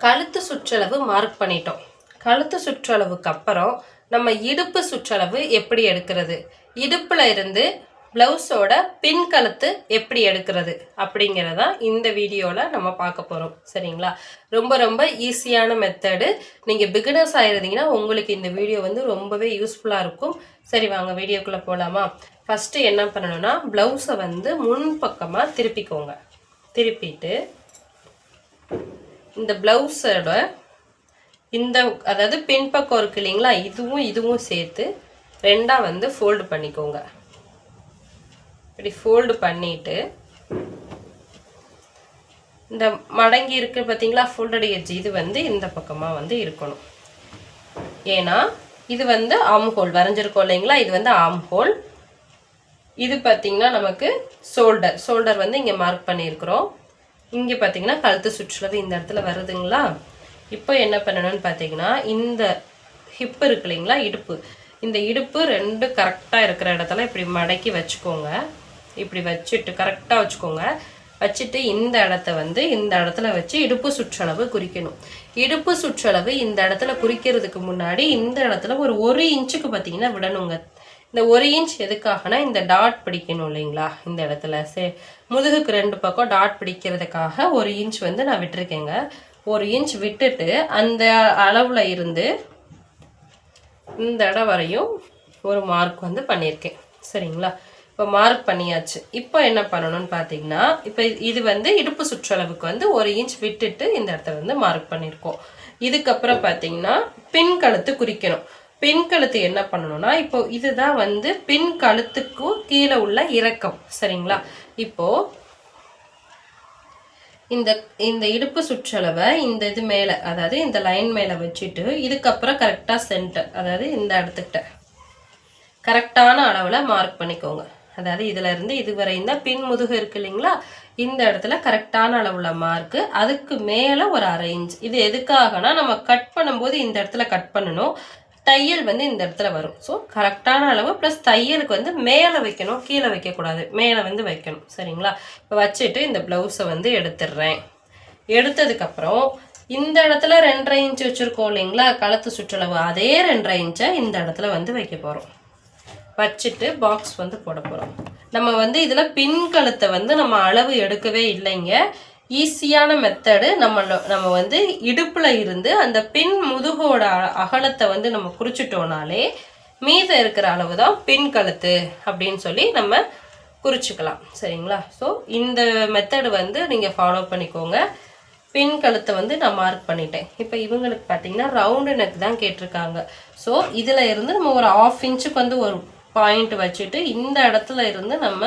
கழுத்து சுற்றளவு மார்க் பண்ணிட்டோம். கழுத்து சுற்றளவுக்கு அப்புறம் நம்ம இடுப்பு சுற்றளவு எப்படி எடுக்கிறது, இடுப்புல இருந்து பிளவுஸோட பின் கழுத்து எப்படி எடுக்கிறது அப்படிங்கிறத இந்த வீடியோவில் நம்ம பார்க்க போகிறோம். சரிங்களா? ரொம்ப ரொம்ப ஈஸியான மெத்தடு. நீங்கள் பிகினர்ஸ் ஆயிருந்தீங்கன்னா உங்களுக்கு இந்த வீடியோ வந்து ரொம்பவே யூஸ்ஃபுல்லாக இருக்கும். சரி, வாங்க வீடியோக்குள்ளே போகலாமா? ஃபஸ்ட்டு என்ன பண்ணணும்னா, ப்ளவுஸை வந்து முன்பக்கமாக திருப்பிக்கோங்க. திருப்பிட்டு இந்த ப்ளவுஸோட இந்த அதாவது பின்பக்கம் இருக்கு இல்லைங்களா, இதுவும் சேர்த்து ரெண்டாக வந்து ஃபோல்டு பண்ணிக்கோங்க. இப்படி ஃபோல்டு பண்ணிட்டு இந்த மடங்கி இருக்கு பார்த்தீங்களா, ஃபோல்டட் எட்ஜ், இது வந்து இந்த பக்கமாக வந்து இருக்கணும். ஏன்னா இது வந்து ஆம் ஹோல் வரைஞ்சிருக்கோம் இல்லைங்களா, இது வந்து ஆம் ஹோல். இது பார்த்தீங்கன்னா நமக்கு ஷோல்டர் வந்து இங்கே மார்க் பண்ணியிருக்கிறோம். இங்கே பார்த்தீங்கன்னா கழுத்து சுற்றளவு இந்த இடத்துல வருதுங்களா. இப்போ என்ன பண்ணணும்னு பார்த்தீங்கன்னா, இந்த ஹிப் இருக்கு இல்லைங்களா, இந்த இடுப்பு ரெண்டு கரெக்டாக இருக்கிற இடத்துல இப்படி மடக்கி வச்சுக்கோங்க. இப்படி வச்சுட்டு கரெக்டாக வச்சுக்கோங்க. வச்சுட்டு இந்த இடத்த வந்து இந்த இடத்துல வச்சு இடுப்பு சுற்றளவு குறிக்கணும். இடுப்பு சுற்றளவு இந்த இடத்துல குறிக்கிறதுக்கு முன்னாடி இந்த இடத்துல ஒரு இன்ச்சுக்கு பார்த்தீங்கன்னா விடணுங்க. இந்த 1 இன்ச் எதுக்காகனா, இந்த டாட் பிடிக்கணும் இல்லைங்களா, இந்த இடத்துல முதுகுக்கு 2 பக்கம் டாட் பிடிக்கிறதுக்காக 1 இன்ச் வந்து நான் விட்டுருக்கேங்க. 1 இன்ச் விட்டுட்டு அந்த அளவுல இருந்து இந்த இடம் வரையும் ஒரு மார்க் வந்து பண்ணியிருக்கேன். சரிங்களா? இப்போ மார்க் பண்ணியாச்சு. இப்போ என்ன பண்ணணும்னு பார்த்தீங்கன்னா, இப்போ இது வந்து இடுப்பு சுற்றளவுக்கு வந்து 1 இன்ச் விட்டுட்டு இந்த இடத்துல வந்து மார்க் பண்ணியிருக்கோம். இதுக்கப்புறம் பார்த்தீங்கன்னா பின் கழுத்து குறிக்கணும். பின் கழுத்து என்ன பண்ணணும்னா, இப்போ இதுதான் வந்து பின் கழுத்துக்கும் கீழே உள்ள இறக்கம். சரிங்களா? இப்போ இந்த இடுப்பு சுற்றளவை இந்த இது மேலே, அதாவது இந்த லைன் மேலே வச்சுட்டு இதுக்கப்புறம் கரெக்டாக சென்டர், அதாவது இந்த இடத்துக்கிட்ட கரெக்டான அளவில் மார்க் பண்ணிக்கோங்க. அதாவது இதுல இருந்து இதுவரை இந்த பின் முதுகு இருக்கு இல்லைங்களா, இந்த இடத்துல கரெக்டான அளவுல மார்க்கு. அதுக்கு மேலே ஒரு 1/2 இன்ச். இது எதுக்காகனா, நம்ம கட் பண்ணும்போது இந்த இடத்துல கட் பண்ணணும், தையல் வந்து இந்த இடத்துல வரும். ஸோ கரெக்டான அளவு ப்ளஸ் தையலுக்கு வந்து மேலே வைக்கணும், கீழே வைக்கக்கூடாது, மேலே வந்து வைக்கணும். சரிங்களா? இப்போ வச்சுட்டு இந்த ப்ளவுஸை வந்து எடுத்துடுறேன். எடுத்ததுக்கப்புறம் இந்த இடத்துல 2.5 இன்ச் வச்சுருக்கோம் இல்லைங்களா கழுத்து சுற்றளவு, அதே 2.5 இன்ச்சை இந்த இடத்துல வந்து வைக்க போகிறோம். வச்சுட்டு பாக்ஸ் வந்து போட போகிறோம். நம்ம வந்து இதில் பின் கழுத்தை வந்து நம்ம அளவு எடுக்கவே இல்லைங்க. ஈஸியான மெத்தடு. நம்ம வந்து இடுப்பில் இருந்து அந்த பின் முதுகோட அகலத்தை வந்து நம்ம குறிச்சிட்டோம்னாலே மீதம் இருக்கிற அளவு தான் பின் கழுத்து அப்படின்னு சொல்லி நம்ம குறிச்சிக்கலாம். சரிங்களா? ஸோ இந்த மெத்தடு வந்து நீங்கள் ஃபாலோ பண்ணிக்கோங்க. பின் கழுத்தை வந்து நான் மார்க் பண்ணிட்டேன். இப்போ இவங்களுக்கு பார்த்தீங்கன்னா ரவுண்டு நெக் தான் கேட்டிருக்காங்க. ஸோ இதில் இருந்து நம்ம ஒரு 1/2 இன்ச்சுக்கு வந்து ஒரு பாயிண்ட் வச்சுட்டு இந்த இடத்துல இருந்து நம்ம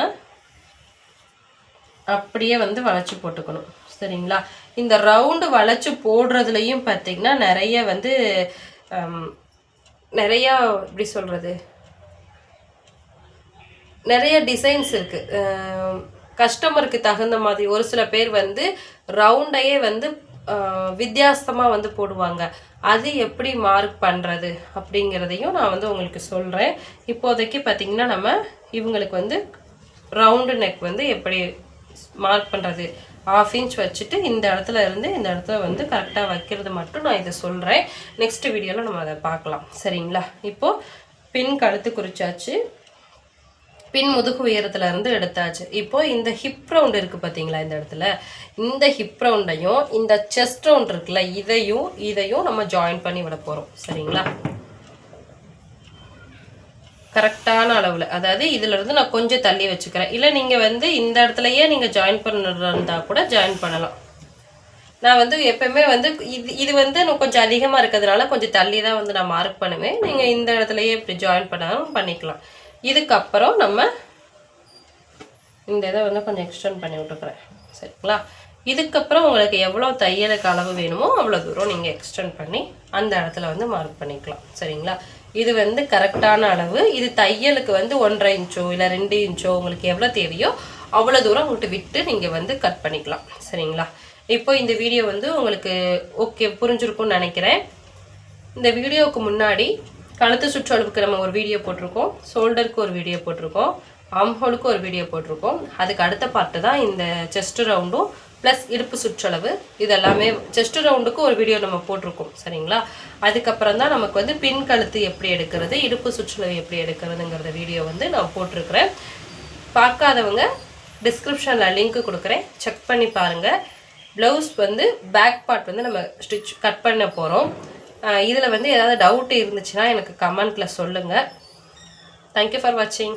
அப்படியே வந்து வளைச்சி போட்டுக்கணும். சரிங்களா? இந்த ரவுண்டு வளைச்சி போடுறதுலையும் பார்த்தீங்கன்னா நிறையா எப்படி சொல்கிறது, நிறைய டிசைன்ஸ் இருக்குது. கஸ்டமருக்கு தகுந்த மாதிரி ஒரு சில பேர் வந்து ரவுண்டையே வந்து வித்தியாசமாக வந்து போடுவாங்க. அது எப்படி மார்க் பண்ணுறது அப்படிங்கிறதையும் நான் வந்து உங்களுக்கு சொல்கிறேன். இப்போதைக்கு பார்த்திங்கன்னா நம்ம இவங்களுக்கு வந்து ரவுண்டு நெக் வந்து எப்படி மார்க் பண்ணுறது, 1/2 இன்ச் வச்சுட்டு இந்த இடத்துல இருந்து இந்த இடத்துல வந்து கரெக்டாக வைக்கிறது மட்டும் நான் இதை சொல்கிறேன். நெக்ஸ்ட் வீடியோவில் நம்ம அதை பார்க்கலாம். சரிங்களா? இப்போது பின் கழுத்து குறிச்சாச்சு, பின் முதுகு உயரத்துல இருந்து எடுத்தாச்சு. இப்போ இந்த ஹிப் ரவுண்ட் இருக்கு பார்த்தீங்களா, இந்த இடத்துல இந்த ஹிப் ரவுண்டையும் இந்த செஸ்ட் ரவுண்ட் இருக்குல்ல, இதையும் நம்ம ஜாயின் பண்ணி விட போகிறோம். சரிங்களா? கரெக்டான அளவில், அதாவது இதுல இருந்து நான் கொஞ்சம் தள்ளி வச்சுக்கிறேன். இல்லை நீங்கள் வந்து இந்த இடத்துலையே நீங்கள் ஜாயின் பண்ணுறதா கூட ஜாயின் பண்ணலாம். நான் வந்து எப்பவுமே வந்து இது வந்து நான் கொஞ்சம் அதிகமாக இருக்கிறதுனால கொஞ்சம் தள்ளி தான் வந்து நான் மார்க் பண்ணுவேன். நீங்கள் இந்த இடத்துலையே இப்படி ஜாயின் பண்ணாலும் பண்ணிக்கலாம். இதுக்கப்புறம் நம்ம இந்த இதை வந்து கொஞ்சம் எக்ஸ்டெண்ட் பண்ணி விட்டுக்கிறேன். சரிங்களா? இதுக்கப்புறம் உங்களுக்கு எவ்வளோ தையலுக்கு அளவு வேணுமோ அவ்வளோ தூரம் நீங்கள் எக்ஸ்டெண்ட் பண்ணி அந்த இடத்துல வந்து மார்க் பண்ணிக்கலாம். சரிங்களா? இது வந்து கரெக்டான அளவு. இது தையலுக்கு வந்து 1.5 இன்ச்சோ இல்லை 2 இன்ச்சோ உங்களுக்கு எவ்வளோ தேவையோ அவ்வளோ தூரம் உங்கள்கிட்ட விட்டு நீங்கள் வந்து கட் பண்ணிக்கலாம். சரிங்களா? இப்போ இந்த வீடியோ வந்து உங்களுக்கு ஓகே புரிஞ்சிருக்கும்னு நினைக்கிறேன். இந்த வீடியோவுக்கு முன்னாடி கழுத்து சுற்றளவுக்கு நம்ம ஒரு வீடியோ போட்டிருக்கோம், ஷோல்டருக்கு ஒரு வீடியோ போட்டிருக்கோம், ஆம் ஹோலுக்கு ஒரு வீடியோ போட்டிருக்கோம். அதுக்கு அடுத்த பார்ட்டு தான் இந்த செஸ்ட் ரவுண்டும் ப்ளஸ் இடுப்பு சுற்றளவு இது எல்லாமே செஸ்ட் ரவுண்டுக்கு ஒரு வீடியோ நம்ம போட்டிருக்கோம் சரிங்களா. அதுக்கப்புறம் தான் நமக்கு வந்து பின் கழுத்து எப்படி எடுக்கிறது, இடுப்பு சுற்றளவு எப்படி எடுக்கிறதுங்கிறத வீடியோ வந்து நான் போட்டிருக்கிறேன். பார்க்காதவங்க டிஸ்கிரிப்ஷனில் லிங்க் கொடுக்குறேன், செக் பண்ணி பாருங்கள். ப்ளவுஸ் வந்து பேக் பார்ட் வந்து நம்ம கட் பண்ண போகிறோம். இதில் வந்து ஏதாவது டவுட் இருந்துச்சுன்னா எனக்கு கமெண்ட்டில் சொல்லுங்கள். தேங்க்யூ ஃபார் வாட்சிங்.